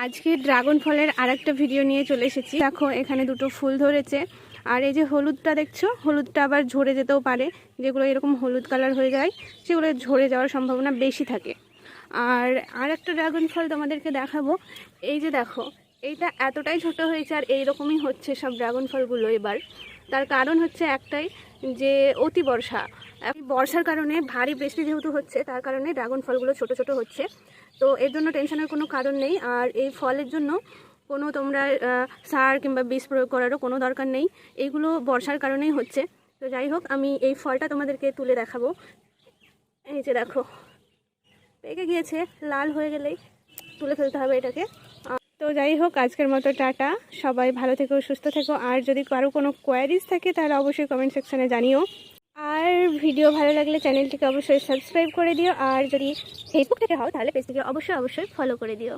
আজকে ড্রাগন ফলের আরেকটা ভিডিও নিয়ে চলে এসেছি। দেখো এখানে দুটো ফুল ধরেছে, আর এই যে হলুদটা দেখছো, হলুদটা আবার ঝরে যেতেও পারে। যেগুলো এরকম হলুদ কালার হয়ে যায় সেগুলো ঝরে যাওয়ার সম্ভাবনা বেশি থাকে। আর একটা ড্রাগন ফল তোমাদেরকে দেখাবো। এই যে দেখো, এইটা এতটাই ছোট হয়েছে আর এইরকমই হচ্ছে সব ড্রাগন ফলগুলো এবার। তার কারণ হচ্ছে একটাই, যে অতি বর্ষা। বর্ষার কারণে ভারী বৃষ্টি যেহেতু হচ্ছে, তার কারণে ড্রাগন ফলগুলো ছোট ছোট হচ্ছে। তো এর জন্য টেনশনের কোনো কারণ নেই। আর এই ফলের জন্য কোনো তোমরা সার কিংবা বীজ প্রয়োগ করারও কোনো দরকার নেই। এইগুলো বর্ষার কারণেই হচ্ছে। তো যাই হোক, আমি এই ফলটা তোমাদেরকে তুলে দেখাবো। এই যে দেখো, পেকে গিয়েছে, লাল হয়ে গেলেই তুলে ফেলতে হবে এটাকে। তো যাই হোক, আজকের মতো টাটা। সবাই ভালো থেকো, সুস্থ থেকো। আর যদি কারো কোনো কোয়ারিজ থাকে তাহলে অবশ্যই কমেন্ট সেকশনে জানিও। আর ভিডিও ভালো লাগলে চ্যানেলটিকে অবশ্যই সাবস্ক্রাইব করে দিও। আর যদি ফেসবুক থেকে হও তাহলে পেজটিকে অবশ্যই ফলো করে দিও।